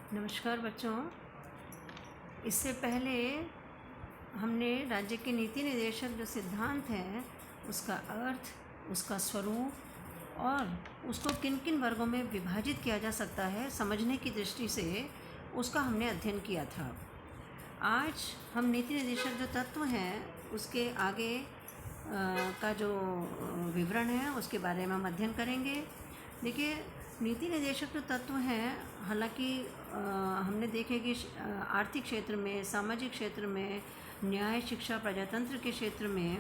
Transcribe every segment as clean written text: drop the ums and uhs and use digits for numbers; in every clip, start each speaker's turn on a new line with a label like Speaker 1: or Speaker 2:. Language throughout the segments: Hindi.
Speaker 1: नमस्कार बच्चों। इससे पहले हमने राज्य के नीति निर्देशक जो सिद्धांत हैं उसका अर्थ, उसका स्वरूप और उसको किन किन वर्गों में विभाजित किया जा सकता है समझने की दृष्टि से उसका हमने अध्ययन किया था। आज हम नीति निर्देशक जो तत्व हैं उसके आगे का जो विवरण है उसके बारे में हम अध्ययन करेंगे। देखिए, नीति निर्देशक जो तत्व हैं, हालांकि हमने देखे कि आर्थिक क्षेत्र में, सामाजिक क्षेत्र में, न्याय, शिक्षा, प्रजातंत्र के क्षेत्र में,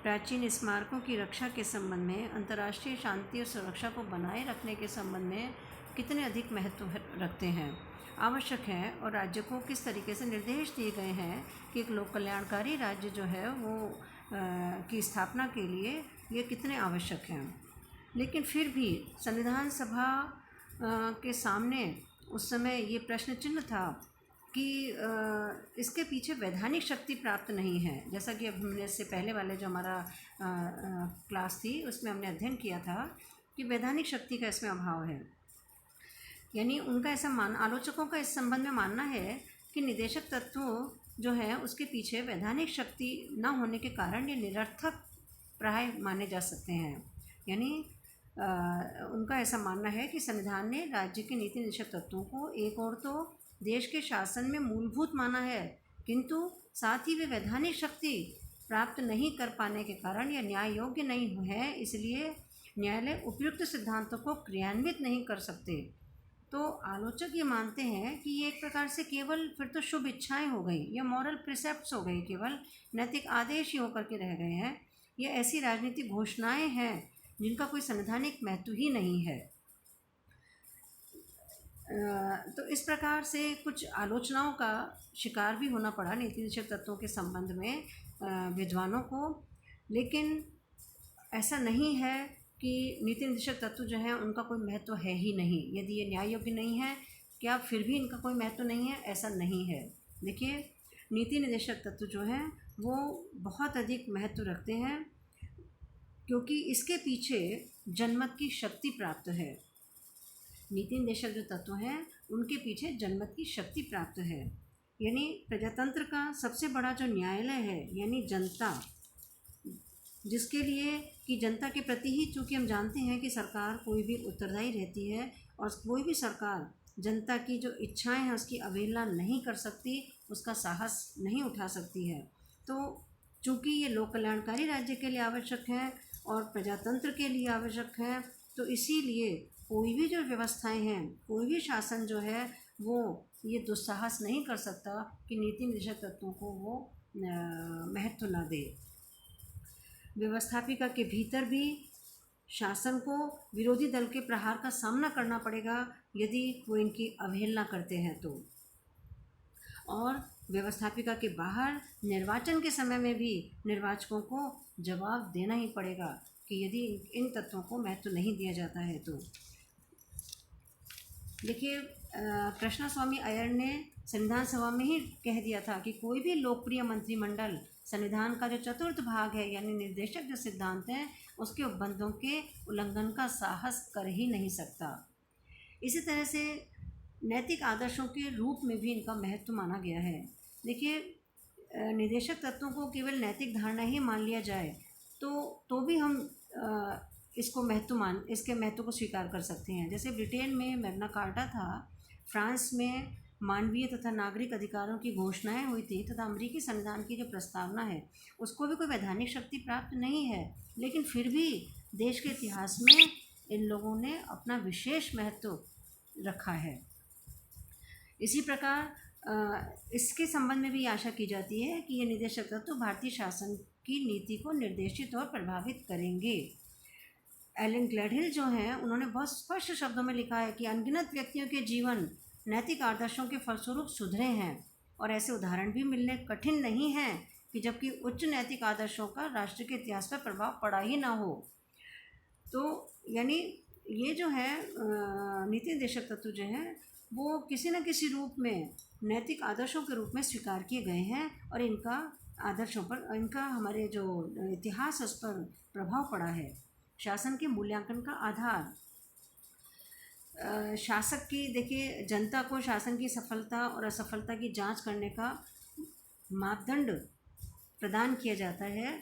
Speaker 1: प्राचीन स्मारकों की रक्षा के संबंध में, अंतर्राष्ट्रीय शांति और सुरक्षा को बनाए रखने के संबंध में कितने अधिक महत्व रखते हैं, आवश्यक है, और राज्य को किस तरीके से निर्देश दिए गए हैं कि एक लोक कल्याणकारी राज्य जो है वो की स्थापना के लिए ये कितने आवश्यक हैं। लेकिन फिर भी संविधान सभा के सामने उस समय ये प्रश्न चिन्ह था कि इसके पीछे वैधानिक शक्ति प्राप्त नहीं है। जैसा कि अब हमने इससे पहले वाले जो हमारा क्लास थी उसमें हमने अध्ययन किया था कि वैधानिक शक्ति का इसमें अभाव है। यानी उनका ऐसा आलोचकों का इस संबंध में मानना है कि निदेशक तत्व जो है उसके पीछे वैधानिक शक्ति न होने के कारण ये निरर्थक प्राय माने जा सकते हैं। यानी उनका ऐसा मानना है कि संविधान ने राज्य के नीति निर्देशक तत्वों को एक और तो देश के शासन में मूलभूत माना है, किंतु साथ ही वे वैधानिक शक्ति प्राप्त नहीं कर पाने के कारण यह न्याय योग्य नहीं है, इसलिए न्यायालय उपयुक्त सिद्धांतों को क्रियान्वित नहीं कर सकते। तो आलोचक ये मानते हैं कि ये एक प्रकार से केवल फिर तो शुभ इच्छाएं हो गई, या मॉरल प्रिसेप्ट्स हो गई, केवल नैतिक आदेश ही होकर के रह गए हैं। ये ऐसी राजनीतिक घोषणाएं हैं जिनका कोई संवैधानिक महत्व ही नहीं है। तो इस प्रकार से कुछ आलोचनाओं का शिकार भी होना पड़ा नीति निर्देशक तत्वों के संबंध में विद्वानों को। लेकिन ऐसा नहीं है कि नीति निर्देशक तत्व जो है उनका कोई महत्व है ही नहीं। यदि ये न्याय योग्य नहीं है, क्या फिर भी इनका कोई महत्व नहीं है? ऐसा नहीं है। देखिए, नीति निर्देशक तत्व जो हैं वो बहुत अधिक महत्व रखते हैं, क्योंकि इसके पीछे जनमत की शक्ति प्राप्त है। नीति निर्देशक जो तत्व हैं उनके पीछे जनमत की शक्ति प्राप्त है। यानी प्रजातंत्र का सबसे बड़ा जो न्यायालय है, यानी जनता, जिसके लिए कि जनता के प्रति ही, चूँकि हम जानते हैं कि सरकार कोई भी उत्तरदायी रहती है और कोई भी सरकार जनता की जो इच्छाएं हैं उसकी अवहेलना नहीं कर सकती, उसका साहस नहीं उठा सकती है। तो चूँकि ये लोक कल्याणकारी राज्य के लिए आवश्यक है और प्रजातंत्र के लिए आवश्यक है, तो इसीलिए कोई भी जो व्यवस्थाएं हैं, कोई भी शासन जो है वो ये दुस्साहस नहीं कर सकता कि नीति निर्देशक तत्वों को वो महत्व न दे। व्यवस्थापिका के भीतर भी शासन को विरोधी दल के प्रहार का सामना करना पड़ेगा यदि वो इनकी अवहेलना करते हैं तो। और व्यवस्थापिका के बाहर निर्वाचन के समय में भी निर्वाचकों को जवाब देना ही पड़ेगा कि यदि इन तत्वों को महत्व नहीं दिया जाता है तो। देखिए, कृष्णा स्वामी अय्यर ने संविधान सभा में ही कह दिया था कि कोई भी लोकप्रिय मंत्रिमंडल संविधान का जो चतुर्थ भाग है, यानी निर्देशक जो सिद्धांत हैं, उसके उपबंधों के उल्लंघन का साहस कर ही नहीं सकता। इसी तरह से नैतिक आदर्शों के रूप में भी इनका महत्व माना गया है। देखिए, निर्देशक तत्वों को केवल नैतिक धारणा ही मान लिया जाए तो भी हम इसके महत्व को स्वीकार कर सकते हैं। जैसे ब्रिटेन में मैग्ना कार्टा था, फ्रांस में मानवीय तथा नागरिक अधिकारों की घोषणाएं हुई थी, तथा अमेरिकी संविधान की जो प्रस्तावना है उसको भी कोई वैधानिक शक्ति प्राप्त नहीं है, लेकिन फिर भी देश के इतिहास में इन लोगों ने अपना विशेष महत्व रखा है। इसी प्रकार इसके संबंध में भी आशा की जाती है कि ये निर्देशक तत्व भारतीय शासन की नीति को निर्देशित और प्रभावित करेंगे। एलन ग्लैडहिल जो हैं उन्होंने बहुत स्पष्ट शब्दों में लिखा है कि अनगिनत व्यक्तियों के जीवन नैतिक आदर्शों के फलस्वरूप सुधरे हैं, और ऐसे उदाहरण भी मिलने कठिन नहीं हैं कि जबकि उच्च नैतिक आदर्शों का राष्ट्र के इतिहास पर प्रभाव पड़ा ही ना हो। तो यानी ये जो है नीति निर्देशक तत्व जो हैं वो किसी न किसी रूप में नैतिक आदर्शों के रूप में स्वीकार किए गए हैं, और इनका आदर्शों पर, इनका हमारे जो इतिहास उस पर प्रभाव पड़ा है। शासन के मूल्यांकन का आधार शासक की, देखिए, जनता को शासन की सफलता और असफलता की जांच करने का मापदंड प्रदान किया जाता है।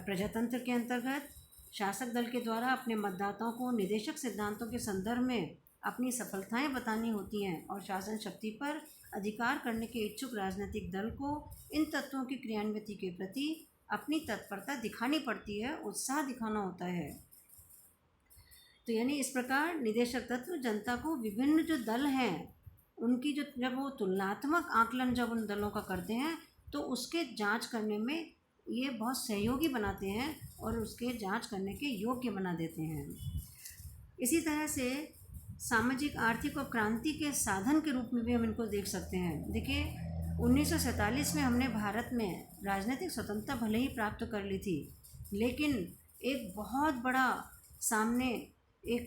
Speaker 1: प्रजातंत्र के अंतर्गत शासक दल के द्वारा अपने मतदाताओं को निदेशक सिद्धांतों के संदर्भ में अपनी सफलताएं बतानी होती हैं और शासन शक्ति पर अधिकार करने के इच्छुक राजनीतिक दल को इन तत्वों की क्रियान्विति के प्रति अपनी तत्परता दिखानी पड़ती है, उत्साह दिखाना होता है। तो यानी इस प्रकार निदेशक तत्व जनता को विभिन्न जो दल हैं उनकी जो, जब वो तुलनात्मक आकलन जब उन दलों का करते हैं तो उसके जांच करने में ये बहुत सहयोगी बनाते हैं और उसके जांच करने के योग्य बना देते हैं। इसी तरह से सामाजिक, आर्थिक और क्रांति के साधन के रूप में भी हम इनको देख सकते हैं। देखिए, 1947 में हमने भारत में राजनीतिक स्वतंत्रता भले ही प्राप्त कर ली थी, लेकिन एक बहुत बड़ा सामने एक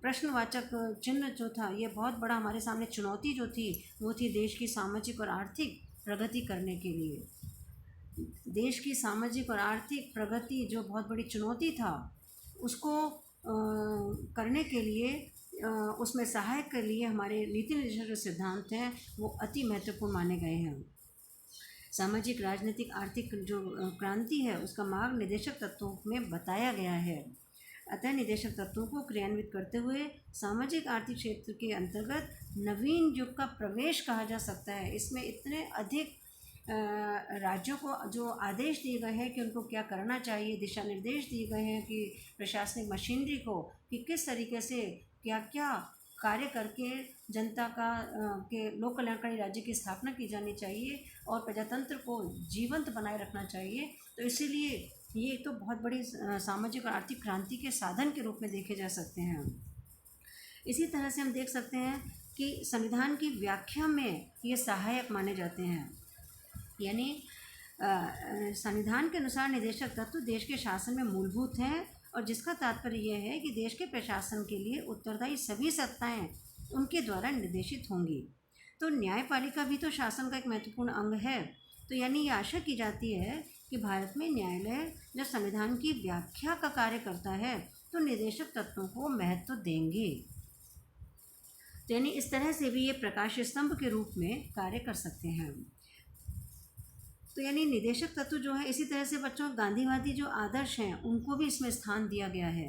Speaker 1: प्रश्नवाचक चिन्ह जो था, ये बहुत बड़ा हमारे सामने चुनौती जो थी वो थी देश की सामाजिक और आर्थिक प्रगति करने के लिए। देश की सामाजिक और आर्थिक प्रगति जो बहुत बड़ी चुनौती था, उसको करने के लिए, उसमें सहायक के लिए हमारे नीति निर्देशक जो सिद्धांत हैं वो अति महत्वपूर्ण माने गए हैं। सामाजिक, राजनीतिक, आर्थिक जो क्रांति है उसका मार्ग निदेशक तत्वों में बताया गया है। अतः निदेशक तत्वों को क्रियान्वित करते हुए सामाजिक आर्थिक क्षेत्र के अंतर्गत नवीन युग का प्रवेश कहा जा सकता है। इसमें इतने अधिक राज्यों को जो आदेश दिए गए हैं कि उनको क्या करना चाहिए, दिशा निर्देश दिए गए हैं कि प्रशासनिक मशीनरी को कि किस तरीके से क्या क्या कार्य करके जनता का के लोक कल्याणकारी राज्य की स्थापना की जानी चाहिए और प्रजातंत्र को जीवंत बनाए रखना चाहिए। तो इसीलिए ये तो बहुत बड़ी सामाजिक और आर्थिक क्रांति के साधन के रूप में देखे जा सकते हैं। इसी तरह से हम देख सकते हैं कि संविधान की व्याख्या में ये सहायक माने जाते हैं। यानी संविधान के अनुसार निदेशक तत्व देश के शासन में मूलभूत हैं और जिसका तात्पर्य यह है कि देश के प्रशासन के लिए उत्तरदायी सभी सत्ताएं उनके द्वारा निर्देशित होंगी। तो न्यायपालिका भी तो शासन का एक महत्वपूर्ण अंग है। तो यानी ये आशा की जाती है कि भारत में न्यायालय जब संविधान की व्याख्या का कार्य करता है तो निदेशक तत्वों को महत्व देंगे। तो यानी इस तरह से भी ये प्रकाश स्तंभ के रूप में कार्य कर सकते हैं। तो यानी निदेशक तत्व जो है, इसी तरह से बच्चों गांधीवादी जो आदर्श हैं उनको भी इसमें स्थान दिया गया है।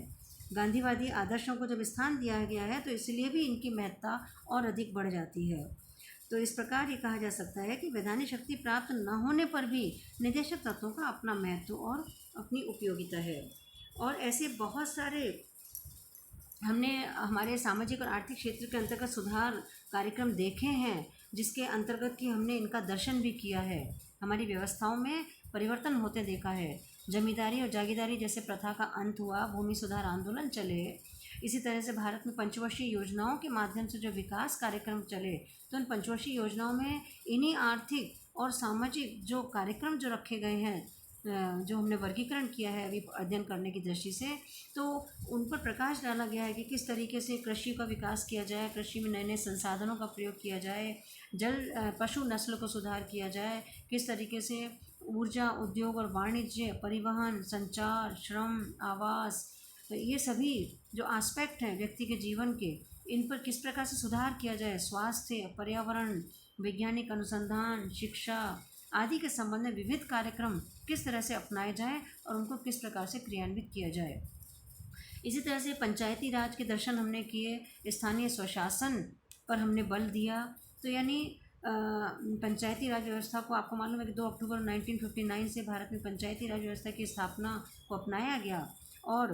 Speaker 1: गांधीवादी आदर्शों को जब स्थान दिया गया है तो इसलिए भी इनकी महत्ता और अधिक बढ़ जाती है। तो इस प्रकार ये कहा जा सकता है कि वैधानिक शक्ति प्राप्त न होने पर भी निदेशक तत्वों का अपना महत्व और अपनी उपयोगिता है। और ऐसे बहुत सारे हमने हमारे सामाजिक और आर्थिक क्षेत्र के अंतर्गत सुधार कार्यक्रम देखे हैं जिसके अंतर्गत कि हमने इनका दर्शन भी किया है। हमारी व्यवस्थाओं में परिवर्तन होते देखा है। जमींदारी और जागीरदारी जैसे प्रथा का अंत हुआ, भूमि सुधार आंदोलन चले। इसी तरह से भारत में पंचवर्षीय योजनाओं के माध्यम से जो विकास कार्यक्रम चले, तो उन पंचवर्षीय योजनाओं में इन्हीं आर्थिक और सामाजिक जो कार्यक्रम जो रखे गए हैं, जो हमने वर्गीकरण किया है अभी अध्ययन करने की दृष्टि से, तो उन पर प्रकाश डाला गया है कि किस तरीके से कृषि का विकास किया जाए, कृषि में नए नए संसाधनों का प्रयोग किया जाए, पशु नस्ल को सुधार किया जाए, किस तरीके से ऊर्जा, उद्योग और वाणिज्य, परिवहन, संचार, श्रम, आवास, तो ये सभी जो एस्पेक्ट हैं व्यक्ति के जीवन के, इन पर किस प्रकार से सुधार किया जाए, स्वास्थ्य, पर्यावरण, वैज्ञानिक अनुसंधान, शिक्षा आदि के संबंध में विविध कार्यक्रम किस तरह से अपनाए जाएं और उनको किस प्रकार से क्रियान्वित किया जाए। इसी तरह से पंचायती राज के दर्शन हमने किए, स्थानीय स्वशासन पर हमने बल दिया। तो यानी पंचायती राज व्यवस्था को, आपको मालूम है कि 2 अक्टूबर 1959 से भारत में पंचायती राज व्यवस्था की स्थापना को अपनाया गया और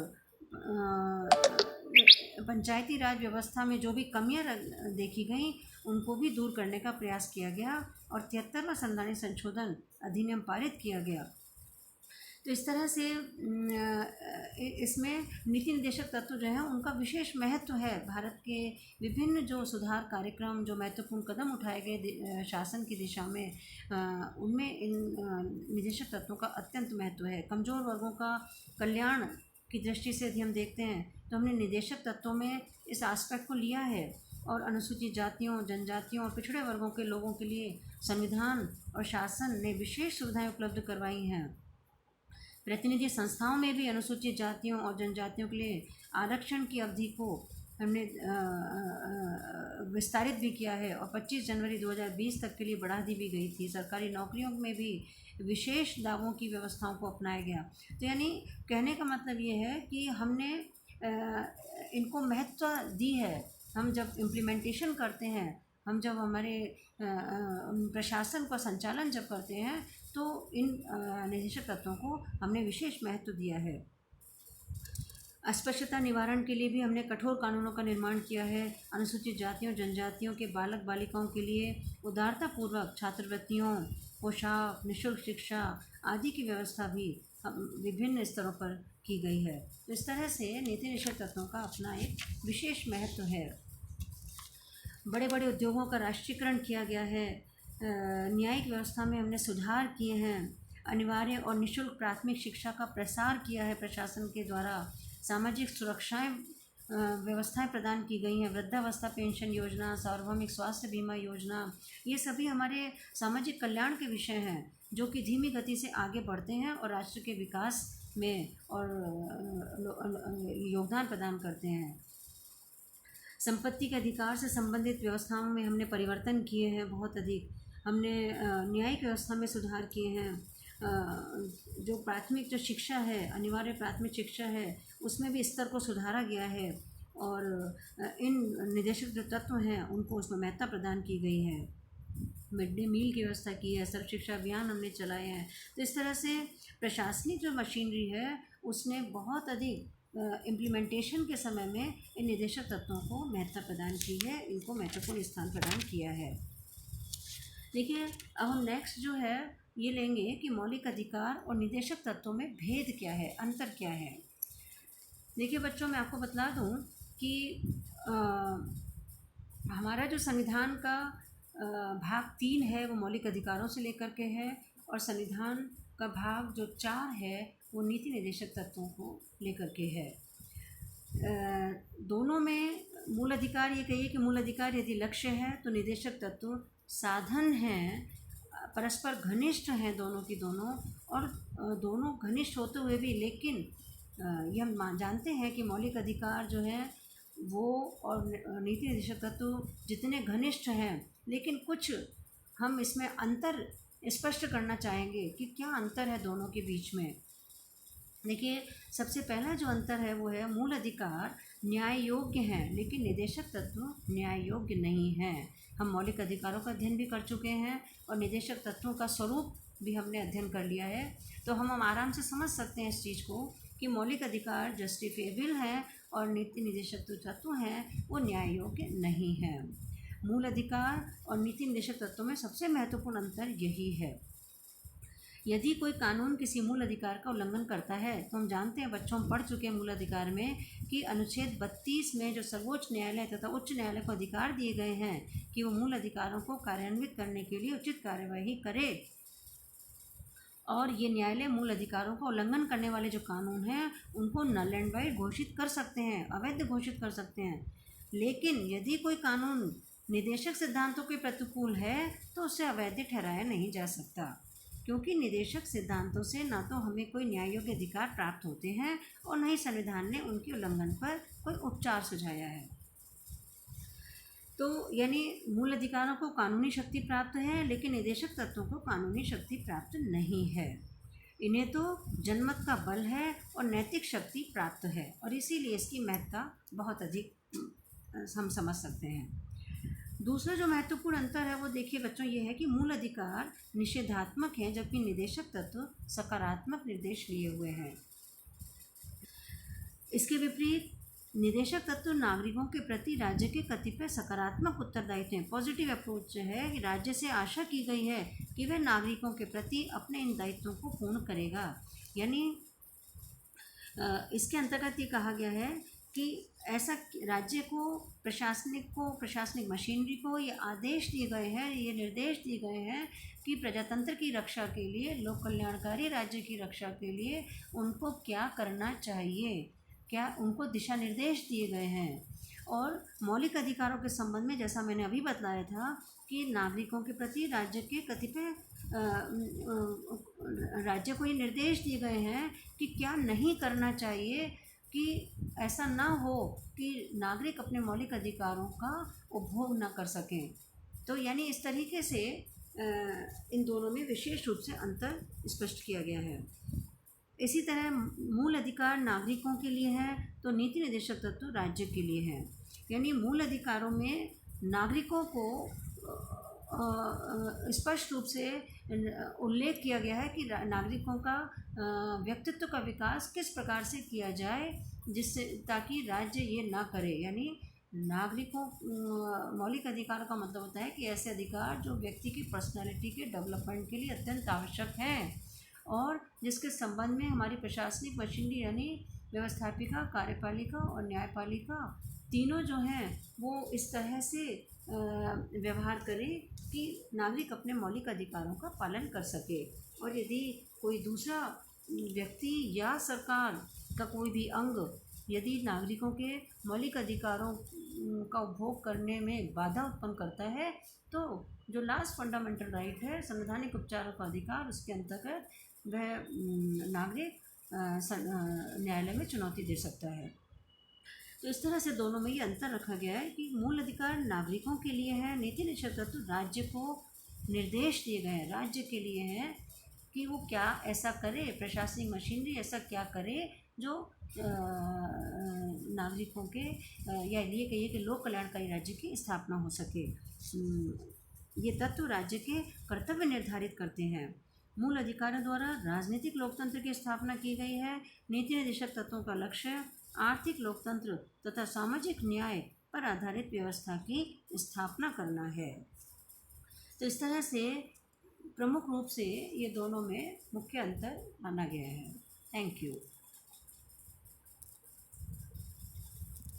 Speaker 1: पंचायती राज व्यवस्था में जो भी कमियां देखी गई उनको भी दूर करने का प्रयास किया गया और 73वां संवैधानिक संशोधन अधिनियम पारित किया गया। तो इस तरह से इसमें नीति निर्देशक तत्व जो हैं उनका विशेष महत्व है। भारत के विभिन्न जो सुधार कार्यक्रम, जो महत्वपूर्ण कदम उठाए गए शासन की दिशा में, उनमें इन निर्देशक तत्वों का अत्यंत महत्व है। कमज़ोर वर्गों का कल्याण की दृष्टि से यदि हम देखते हैं तो हमने निदेशक तत्वों में इस एस्पेक्ट को लिया है और अनुसूचित जातियों, जनजातियों और पिछड़े वर्गों के लोगों के लिए संविधान और शासन ने विशेष सुविधाएं उपलब्ध करवाई हैं। प्रतिनिधि संस्थाओं में भी अनुसूचित जातियों और जनजातियों के लिए आरक्षण की अवधि को हमने विस्तारित भी किया है और 25 जनवरी 2020 तक के लिए बढ़ा दी भी गई थी। सरकारी नौकरियों में भी विशेष दावों की व्यवस्थाओं को अपनाया गया। तो यानी कहने का मतलब ये है कि हमने इनको महत्व दी है। हम जब इम्प्लीमेंटेशन करते हैं, हम जब हमारे प्रशासन का संचालन जब करते हैं, तो इन निर्देशक तत्वों को हमने विशेष महत्व दिया है। अस्पृश्यता निवारण के लिए भी हमने कठोर कानूनों का निर्माण किया है। अनुसूचित जातियों जनजातियों के बालक बालिकाओं के लिए उदारतापूर्वक छात्रवृत्तियों, पोशाक, निःशुल्क शिक्षा आदि की व्यवस्था भी विभिन्न स्तरों पर की गई है। तो इस तरह से नीति निर्देशक तत्वों का अपना एक विशेष महत्व है। बड़े बड़े उद्योगों का राष्ट्रीयकरण किया गया है। न्यायिक व्यवस्था में हमने सुधार किए हैं। अनिवार्य और निःशुल्क प्राथमिक शिक्षा का प्रसार किया है प्रशासन के द्वारा। सामाजिक सुरक्षाएं व्यवस्थाएं प्रदान की गई हैं। वृद्धावस्था पेंशन योजना, सार्वभौमिक स्वास्थ्य बीमा योजना, ये सभी हमारे सामाजिक कल्याण के विषय हैं जो कि धीमी गति से आगे बढ़ते हैं और राष्ट्र के विकास में और योगदान प्रदान करते हैं। संपत्ति के अधिकार से संबंधित व्यवस्थाओं में हमने परिवर्तन किए हैं बहुत अधिक। हमने न्यायिक व्यवस्था में सुधार किए हैं। जो प्राथमिक जो शिक्षा है, अनिवार्य प्राथमिक शिक्षा है, उसमें भी स्तर को सुधारा गया है और इन निर्देशक जो तत्व हैं उनको उसमें महत्ता प्रदान की गई है। मिड डे मील की व्यवस्था की है। सर्व शिक्षा अभियान हमने चलाए हैं। तो इस तरह से प्रशासनिक जो मशीनरी है उसने बहुत अधिक इम्प्लीमेंटेशन के समय में इन निर्देशक तत्वों को महत्ता प्रदान की है, इनको महत्वपूर्ण स्थान प्रदान किया है। देखिए, अब हम नेक्स्ट जो है ये लेंगे कि मौलिक अधिकार और निर्देशक तत्वों में भेद क्या है, अंतर क्या है। देखिए बच्चों, मैं आपको बतला दूं कि हमारा जो संविधान का भाग 3 है वो मौलिक अधिकारों से लेकर के है और संविधान का भाग जो 4 है वो नीति निर्देशक तत्वों को लेकर के है। दोनों में मूल अधिकार, ये कहिए कि मूल अधिकार यदि लक्ष्य है तो निर्देशक तत्व साधन हैं, परस्पर घनिष्ठ हैं दोनों की दोनों, और दोनों घनिष्ठ होते हुए भी, लेकिन ये हम जानते हैं कि मौलिक अधिकार जो है वो और नीति निर्देशक तत्व जितने घनिष्ठ हैं, लेकिन कुछ हम इसमें अंतर स्पष्ट करना चाहेंगे कि क्या अंतर है दोनों के बीच में। देखिए, सबसे पहला जो अंतर है वो है मूल अधिकार न्याय योग्य हैं लेकिन निर्देशक तत्व न्याय योग्य नहीं हैं। हम मौलिक अधिकारों का अध्ययन भी कर चुके हैं और निर्देशक तत्वों का स्वरूप भी हमने अध्ययन कर लिया है, तो हम आराम से समझ सकते हैं इस चीज़ को कि मौलिक अधिकार जस्टिफिएबल हैं और नीति निर्देशक तत्व हैं वो न्याय योग्य नहीं हैं। मूल अधिकार और नीति निर्देशक तत्वों में सबसे महत्वपूर्ण अंतर यही है। यदि कोई कानून किसी मूल अधिकार का उल्लंघन करता है तो हम जानते हैं, बच्चों हम पढ़ चुके हैं मूल अधिकार में कि अनुच्छेद 32 में जो सर्वोच्च न्यायालय तथा उच्च न्यायालय को अधिकार दिए गए हैं कि वो मूल अधिकारों को कार्यान्वित करने के लिए उचित कार्यवाही करे, और ये न्यायालय मूल अधिकारों का उल्लंघन करने वाले जो कानून हैं उनको नल एंड वाइड घोषित कर सकते हैं, अवैध घोषित कर सकते हैं। लेकिन यदि कोई कानून निर्देशक सिद्धांतों के प्रतिकूल है तो उसे अवैध ठहराया नहीं जा सकता, क्योंकि निर्देशक सिद्धांतों से ना तो हमें कोई न्याय योग्य अधिकार प्राप्त होते हैं और न ही संविधान ने उनके उल्लंघन पर कोई उपचार सुझाया है। तो यानी मूल अधिकारों को कानूनी शक्ति प्राप्त है लेकिन निर्देशक तत्वों को कानूनी शक्ति प्राप्त नहीं है। इन्हें तो जनमत का बल है और नैतिक शक्ति प्राप्त है और इसीलिए इसकी महत्ता बहुत अधिक हम समझ सकते हैं। दूसरा जो महत्वपूर्ण अंतर है वो देखिए बच्चों, ये है कि मूल अधिकार निषेधात्मक हैं जबकि निर्देशक तत्व सकारात्मक निर्देश लिए हुए हैं। इसके विपरीत निर्देशक तत्व नागरिकों के प्रति राज्य के कतिपय सकारात्मक उत्तरदायित्व हैं। पॉजिटिव अप्रोच है कि राज्य से आशा की गई है कि वह नागरिकों के प्रति अपने इन दायित्वों को पूर्ण करेगा। यानी इसके अंतर्गत ये कहा गया है कि ऐसा राज्य को प्रशासनिक मशीनरी को ये आदेश दिए गए हैं, ये निर्देश दिए गए हैं कि प्रजातंत्र की रक्षा के लिए, लोक कल्याणकारी राज्य की रक्षा के लिए उनको क्या करना चाहिए, क्या उनको दिशा निर्देश दिए गए हैं। और मौलिक अधिकारों के संबंध में जैसा मैंने अभी बताया था कि नागरिकों के प्रति राज्य के कतिपय राज्य को ये निर्देश दिए गए हैं कि क्या नहीं करना चाहिए कि ऐसा ना हो कि नागरिक अपने मौलिक अधिकारों का उपभोग ना कर सकें। तो यानी इस तरीके से इन दोनों में विशेष रूप से अंतर स्पष्ट किया गया है। इसी तरह मूल अधिकार नागरिकों के लिए है तो नीति निर्देशक तत्व राज्य के लिए है। यानी मूल अधिकारों में नागरिकों को स्पष्ट रूप से उल्लेख किया गया है कि नागरिकों का व्यक्तित्व का विकास किस प्रकार से किया जाए जिससे ताकि राज्य ये ना करे। यानी नागरिकों मौलिक अधिकार का मतलब होता है कि ऐसे अधिकार जो व्यक्ति की पर्सनैलिटी के डेवलपमेंट के लिए अत्यंत आवश्यक हैं और जिसके संबंध में हमारी प्रशासनिक मशीनरी यानी व्यवस्थापिका, कार्यपालिका और न्यायपालिका तीनों जो हैं वो इस तरह से व्यवहार करें कि नागरिक अपने मौलिक अधिकारों का पालन कर सके। और यदि कोई दूसरा व्यक्ति या सरकार का कोई भी अंग यदि नागरिकों के मौलिक अधिकारों का उपभोग करने में बाधा उत्पन्न करता है तो जो लास्ट फंडामेंटल राइट है संवैधानिक उपचारों का अधिकार, उसके अंतर्गत वह नागरिक न्यायालय में चुनौती दे सकता है। तो इस तरह से दोनों में ये अंतर रखा गया है कि मूल अधिकार नागरिकों के लिए है, नीति निर्देशक तत्व राज्य को निर्देश दिए गए हैं, राज्य के लिए हैं कि वो क्या ऐसा करे, प्रशासनिक मशीनरी ऐसा क्या करे जो नागरिकों के या ये कहिए कि लोक कल्याणकारी राज्य की स्थापना हो सके। ये तत्व राज्य के कर्तव्य निर्धारित करते हैं। मूल अधिकारों द्वारा राजनीतिक लोकतंत्र की स्थापना की गई है। नीति निर्देशक तत्वों का लक्ष्य आर्थिक लोकतंत्र तथा सामाजिक न्याय पर आधारित व्यवस्था की स्थापना करना है। तो इस तरह से प्रमुख रूप से ये दोनों में मुख्य अंतर माना गया है। Thank you.